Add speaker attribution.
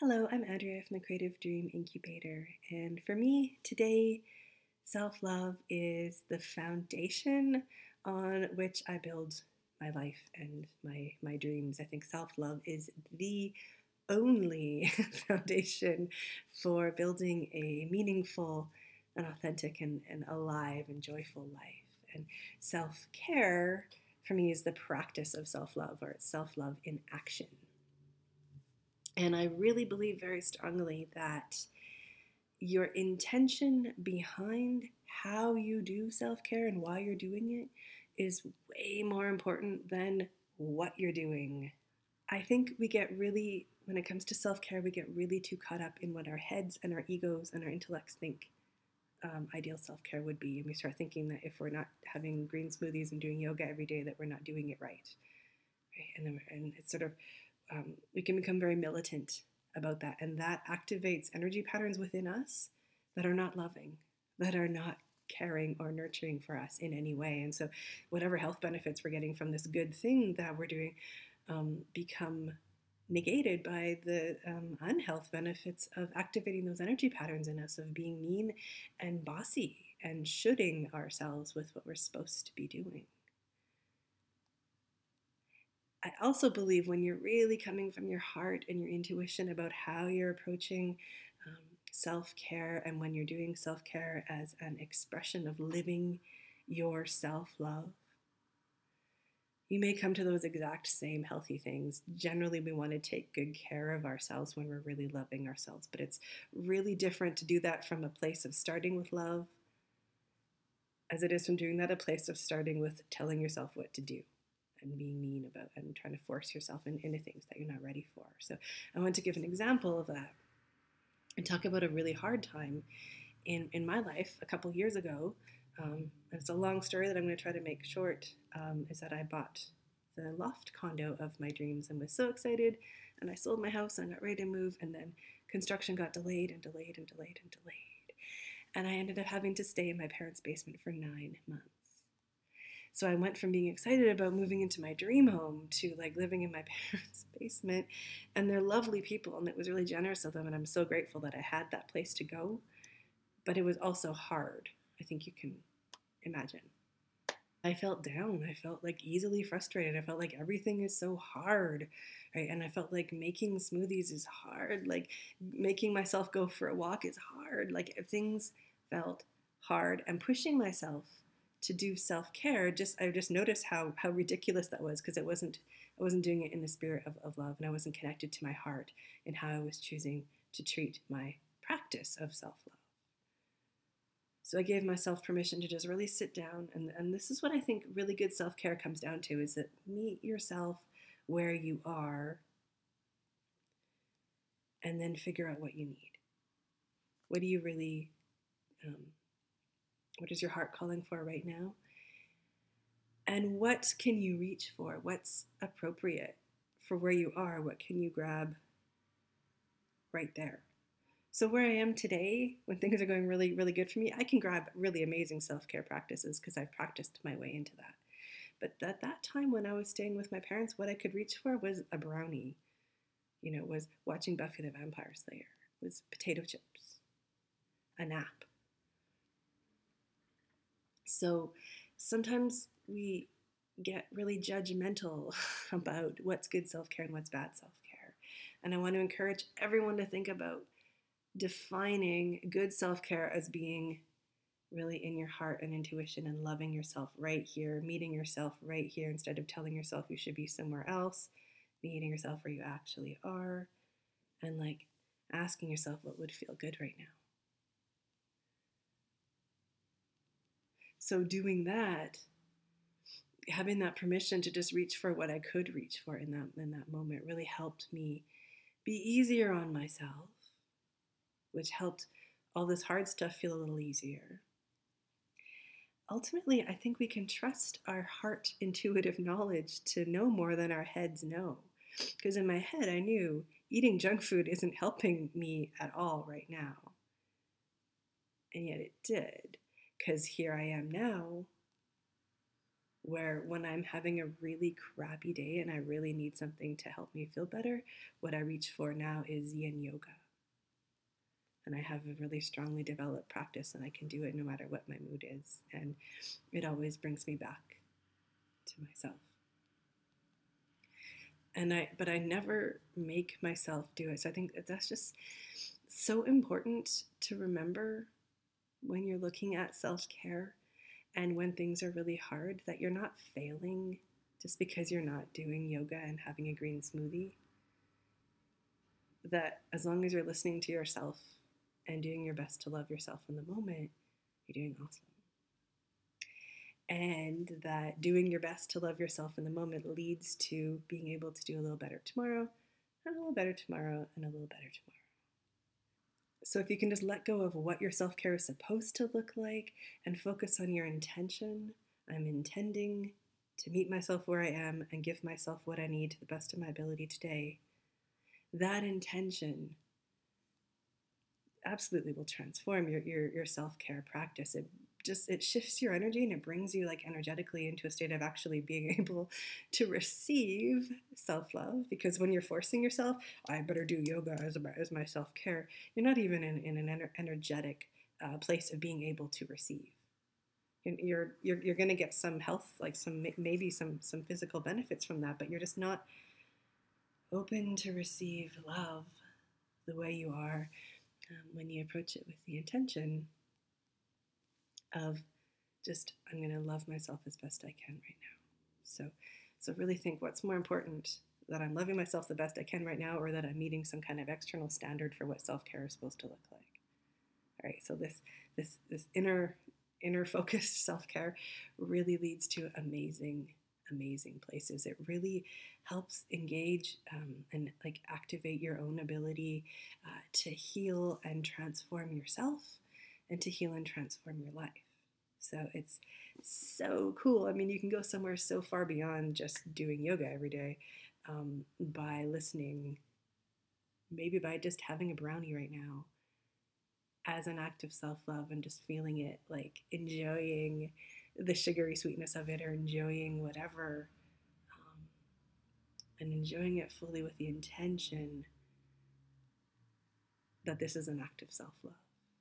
Speaker 1: Hello, I'm Andrea from the Creative Dream Incubator, and for me today, self love is the foundation on which I build my life and my dreams. I think self love is the only foundation for building a meaningful and authentic and alive and joyful life. And self care for me is the practice of self love, or it's self love in action. And I really believe very strongly that your intention behind how you do self care and why you're doing it is way more important than what you're doing. I think we get really, when it comes to self care, we get really too caught up in what our heads and our egos and our intellects think ideal self care would be. And we start thinking that if we're not having green smoothies and doing yoga every day, that we're not doing it right. And it's sort of we can become very militant about that, and that activates energy patterns within us that are not loving, that are not caring or nurturing for us in any way. And so whatever health benefits we're getting from this good thing that we're doing become negated by the unhealth benefits of activating those energy patterns in us, of being mean and bossy and shoulding ourselves with what we're supposed to be doing. I also believe when you're really coming from your heart and your intuition about how you're approaching um, self care, and when you're doing self care as an expression of living your self love, you may come to those exact same healthy things. Generally, we want to take good care of ourselves when we're really loving ourselves, but it's really different to do that from a place of starting with love as it is from doing that a place of starting with telling yourself what to do and being mean about and trying to force yourself into things that you're not ready for. So I want to give an example of that and talk about a really hard time in my life a couple years ago. It's a long story that I'm going to try to make short, is that I bought the loft condo of my dreams and was so excited, and I sold my house and got ready to move, and then construction got delayed and delayed and delayed and delayed. And I ended up having to stay in my parents' basement for 9 months. So I went from being excited about moving into my dream home to like living in my parents' basement. And they're lovely people, and it was really generous of them, and I'm so grateful that I had that place to go. But it was also hard. I think you can imagine. I felt down. I felt like easily frustrated. I felt like everything is so hard, right? And I felt like making smoothies is hard. Like making myself go for a walk is hard. Like things felt hard, and pushing myself to do self-care, I just noticed how ridiculous that was, because I wasn't doing it in the spirit of love, and I wasn't connected to my heart in how I was choosing to treat my practice of self-love. So I gave myself permission to just really sit down, and this is what I think really good self-care comes down to, is that meet yourself where you are and then figure out what you need. What do you really what is your heart calling for right now? And what can you reach for? What's appropriate for where you are? What can you grab right there? So where I am today, when things are going really, really good for me, I can grab really amazing self-care practices because I've practiced my way into that. But at that time when I was staying with my parents, what I could reach for was a brownie, was watching Buffy the Vampire Slayer, was potato chips, a nap. So sometimes we get really judgmental about what's good self-care and what's bad self-care. And I want to encourage everyone to think about defining good self-care as being really in your heart and intuition and loving yourself right here, meeting yourself right here instead of telling yourself you should be somewhere else, meeting yourself where you actually are, and like asking yourself what would feel good right now. So doing that, having that permission to just reach for what I could reach for in that moment really helped me be easier on myself, which helped all this hard stuff feel a little easier. Ultimately, I think we can trust our heart intuitive knowledge to know more than our heads know. Because in my head, I knew eating junk food isn't helping me at all right now. And yet it did, because here I am now where when I'm having a really crappy day and I really need something to help me feel better, what I reach for now is yin yoga. And I have a really strongly developed practice, and I can do it no matter what my mood is. And it always brings me back to myself. But I never make myself do it. So I think that's just so important to remember when you're looking at self-care and when things are really hard, that you're not failing just because you're not doing yoga and having a green smoothie. That as long as you're listening to yourself and doing your best to love yourself in the moment, you're doing awesome. And that doing your best to love yourself in the moment leads to being able to do a little better tomorrow, and a little better tomorrow, and a little better tomorrow. So if you can just let go of what your self-care is supposed to look like and focus on your intention, I'm intending to meet myself where I am and give myself what I need to the best of my ability today, that intention absolutely will transform your self-care practice. It shifts your energy and it brings you like energetically into a state of actually being able to receive self-love. Because when you're forcing yourself, I better do yoga as my self-care, you're not even in an energetic place of being able to receive. You're going to get some health, like maybe some physical benefits from that, but you're just not open to receive love the way you are when you approach it with the intention of just, I'm going to love myself as best I can right now. So really think, what's more important, that I'm loving myself the best I can right now, or that I'm meeting some kind of external standard for what self-care is supposed to look like. All right, so this inner focused self-care really leads to amazing places. It really helps engage and like activate your own ability to heal and transform yourself, and to heal and transform your life. So it's so cool. I mean, you can go somewhere so far beyond just doing yoga every day by listening, maybe by just having a brownie right now as an act of self-love, and just feeling it, like enjoying the sugary sweetness of it, or enjoying whatever, and enjoying it fully with the intention that this is an act of self-love.